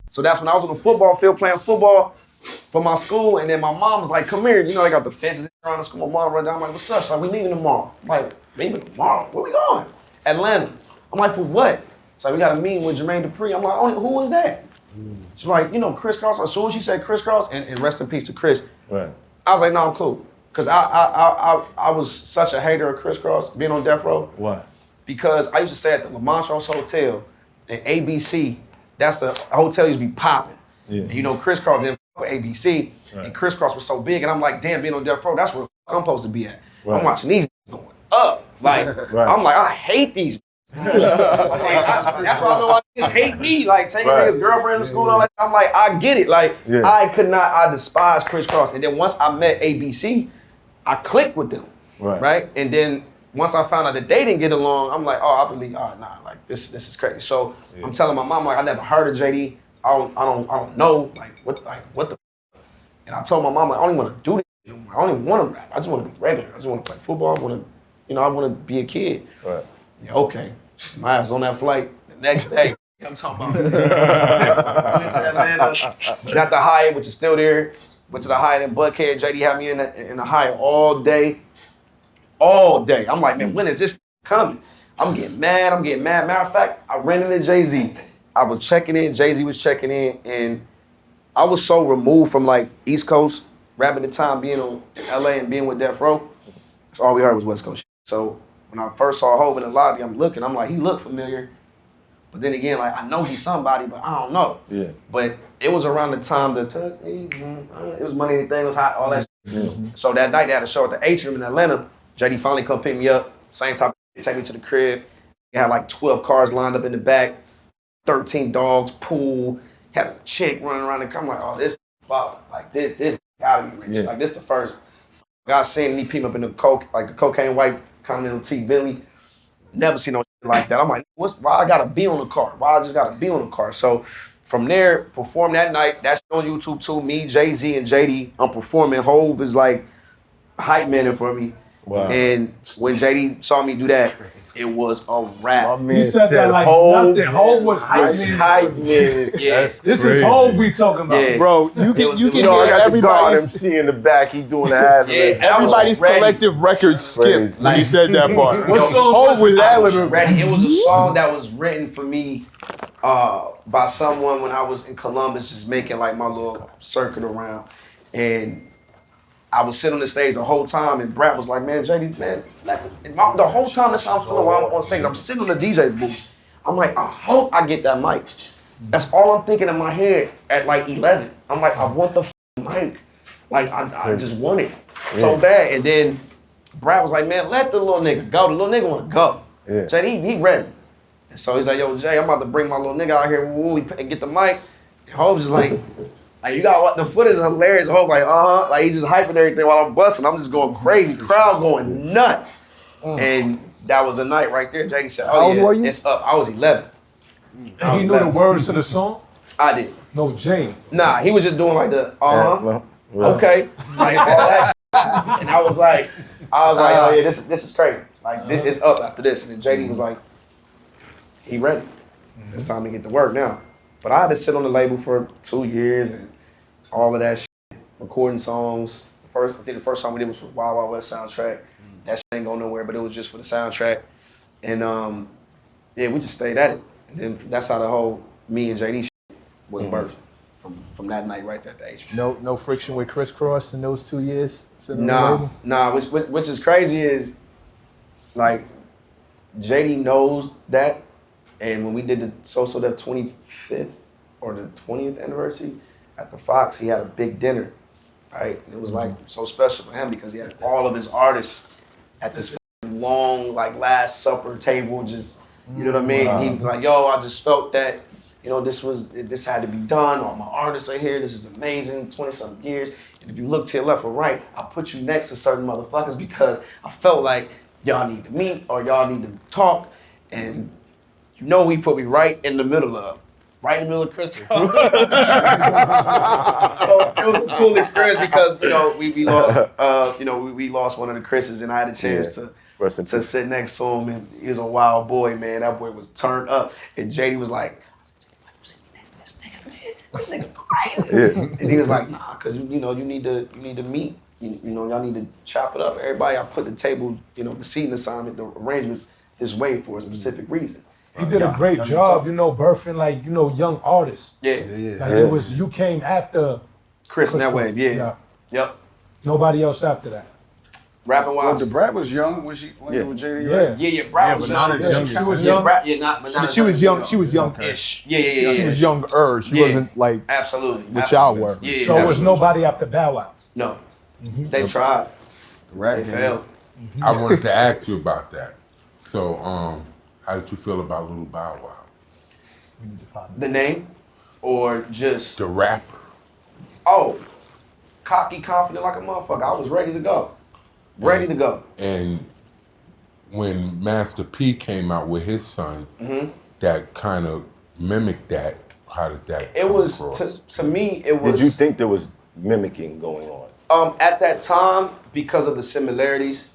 So that's when I was on the football field playing football for my school, and then my mom was like, come here. You know, they got the fences around the school. My mom run down, I'm like, what's up? She's like, we leaving tomorrow. I'm like, leaving tomorrow? Where we going? Atlanta. I'm like, for what? So we got a meeting with Jermaine Dupri. I'm like, oh, who is that? She's like, you know, Kris Kross. As soon as she said Kris Kross, and rest in peace to Criss, right. I was like, no, I'm cool. Because I was such a hater of Kris Kross being on death row. Why? Because I used to stay at the La Montrose Hotel and ABC. That's the hotel used to be popping. Yeah. And you know, Kris Kross didn't fuck with ABC, right. and Kris Kross was so big, and I'm like, damn, being on death row, that's where I'm supposed to be at. Right. I'm watching these going up. Like, right. I'm like, I hate these. That's why I know niggas hate me. Like, taking right. niggas' girlfriend to school and all that. I'm like, I get it. Like, yeah. I despise Kris Kross. And then once I met ABC, I clicked with them. Right? And then once I found out that they didn't get along, I'm like, oh, I believe, nah, like this is crazy. So I'm telling my mom, like, I never heard of JD. I don't know, like what the. And I told my mom, like, I don't even want to do this. I don't even want to rap. I just want to be regular. I just want to play football. I want to be a kid. Right. Yeah, okay. My ass on that flight the next day. I'm talking about. Went to Atlanta. Was at the Hyatt, which is still there. Went to the Hyatt in Buckhead. JD had me in the Hyatt all day. All day. I'm like, man, when is this coming? I'm getting mad. Matter of fact, I ran into Jay-Z. I was checking in. Jay-Z was checking in, and I was so removed from like East Coast rap at the time, being in LA and being with Death Row. So all we heard was West Coast shit. So when I first saw Hov in the lobby, I'm looking. I'm like, he looked familiar. But then again, like, I know he's somebody, but I don't know. Yeah. But it was around the time that it was Money Anything was hot, all that shit. Mm-hmm. So that night they had a show at the Atrium in Atlanta. JD finally come pick me up. Same time, take me to the crib. He had like 12 cars lined up in the back, 13 dogs, pool. Had a chick running around the car. I'm like, oh, this wow, like this gotta be rich. Yeah. Like this the first. I seen me peep up in the cocaine white Continental T Bentley. Never seen no shit like that. I'm like, why I gotta be on the car? Why I just gotta be on the car? So from there, perform that night. That's on YouTube too. Me, Jay-Z, and JD. I'm performing. Hov is like hype man for me. Wow. And when JD saw me do that, it was a wrap. You said that like nothing. Hov was hype man. Yeah. This is Hov we talking about. Yeah. Bro, you can hear everybody's MC in the back. He doing the ad-libbing. Everybody's collective record skipped when he said that part. What song Hov was ad-libbing. Ready. It was a song that was written for me by someone when I was in Columbus, just making like my little circuit around. And I was sitting on the stage the whole time, and Brad was like, man, JD, man, the whole time that's how I'm feeling while I'm on stage. I'm sitting on the DJ booth. I'm like, I hope I get that mic. That's all I'm thinking in my head at like 11. I'm like, I want the mic. Like, I just want it so bad. And then Brad was like, man, let the little nigga go. The little nigga want to go. Yeah. JD, he ready. And so he's like, yo, Jay, I'm about to bring my little nigga out here and get the mic. And Hov's just like you got what? The footage is hilarious. Hov like, like he just hyping everything while I'm busting. I'm just going crazy. Crowd going nuts. And that was a night right there. JD said, How old were you? It's up. I was 11. And he knew the words to the song? I did. No, Jay. Nah, he was just doing like the Well, okay, like all that shit. And I was like, oh yeah, this is crazy. Like this is up after this. And then JD was like, he ready. It's time to get to work now. But I had to sit on the label for 2 years and all of that shit, recording songs. I think the first song we did was for Wild Wild West soundtrack. That shit ain't going nowhere, but it was just for the soundtrack. And we just stayed at it. And then that's how the whole me and JD shit was birthed from that night right there at the age. No friction with Kris Kross in those 2 years? Nah. Which is crazy is, like, JD knows that. And when we did the Social Def 25th or the 20th anniversary at the Fox, he had a big dinner, right? And it was like so special for him because he had all of his artists at this long, like, Last Supper table, just, you know what I mean? Wow. He was like, yo, I just felt that, you know, this had to be done. All my artists are here. This is amazing, 20-something years. And if you look to your left or right, I put you next to certain motherfuckers because I felt like y'all need to meet or y'all need to talk. And you know, he put me right in the middle of Kris Kross. So it was a cool experience because, you know, we lost, we lost one of the Chris's, and I had a chance to sit next to him, and he was a wild boy, man. That boy was turned up, and JD was like, sit next to this nigga, man. This nigga crazy. And he was like, nah, cause you need to meet. Y'all need to chop it up. Everybody, I put the table, the seating assignment, the arrangements this way for a specific reason. He did a great job, birthing like, young artists. Yeah. Like it was, you came after Criss in that way, yeah. Yep. Nobody else after that. Rapping wise. Well, Brat was young. Was she with JD? Yeah. Yeah, Brat was not as young. She was young. She was young. She was young-ish. Yeah. She was younger. She wasn't like Absolutely. what y'all were. Yeah, So it was nobody after Bow Wow. No. They tried. They failed. I wanted to ask you about that. So, how did you feel about Little Bow Wow? The name? Or just... The rapper. Oh. Cocky, confident like a motherfucker. I was ready to go. Ready to go. And when Master P came out with his son, that kind of mimicked that. How did that It was, to me, it was... Did you think there was mimicking going on? At that time, because of the similarities,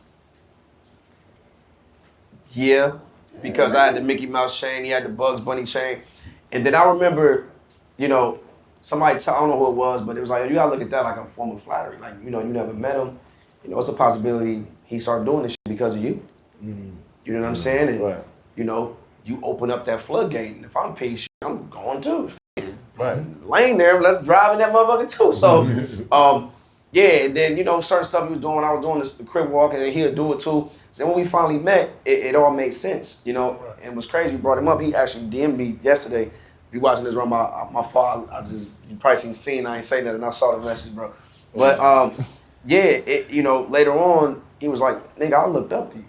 yeah. Because I had the Mickey Mouse chain, he had the Bugs Bunny chain. And then I remember, somebody, I don't know who it was, but it was like, you gotta look at that like a form of flattery. Like, you never met him. It's a possibility he started doing this shit because of you. You know what I'm saying? And, Right. you open up that floodgate. And if I'm P, I'm going too. Right. Lane there, let's drive in that motherfucker too. So, yeah, and then, certain stuff he was doing, I was doing the crib walk, and then he'll do it too. So when we finally met, it all made sense, And it was crazy, you brought him up. He actually DM'd me yesterday. If you watching this run, my fault, you probably seen, I ain't saying that, and I saw the message, bro. But, yeah, later on, he was like, nigga, I looked up to you.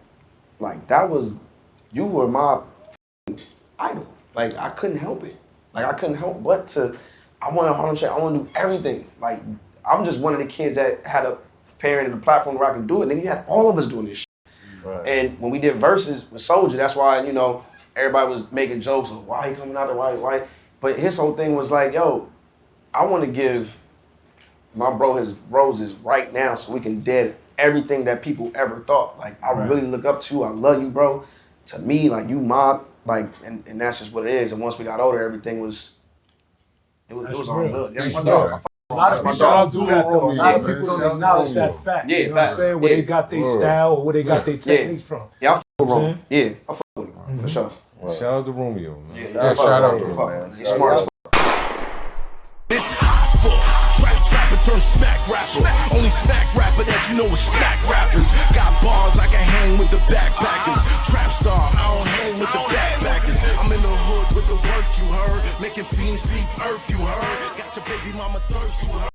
Like, you were my idol. Like, I couldn't help it. Like, I couldn't help but I want to Harlem Shake, I want to do everything. Like, I'm just one of the kids that had a parent and a platform where I could do it. And then you had all of us doing this shit. Right. And when we did verses with Soulja, that's why, everybody was making jokes of why he coming out there, why. But his whole thing was like, yo, I want to give my bro his roses right now so we can dead everything that people ever thought. Like, I really look up to you. I love you, bro. To me, like, you like, and that's just what it is. And once we got older, everything was all good. That's my dog. A lot of people don't do that though. A lot of people don't acknowledge that fact. Yeah, you know what I'm saying? Where they got their style or where they got their techniques from. Yeah, I fuck with Romeo. Yeah, I fuck with him, for sure. Shout out to Romeo, man. Yeah, shout out to Romeo. He's smart as fuck. It's hot for trapper turn smack rapper. Only smack rapper that you know is smack rappers. Got bars, I can hang with the backpackers. Trap star, I don't hang with the backpackers. I'm in the hood with the work you heard. Making fiends leave earth you heard. Got your baby mama thirst you heard.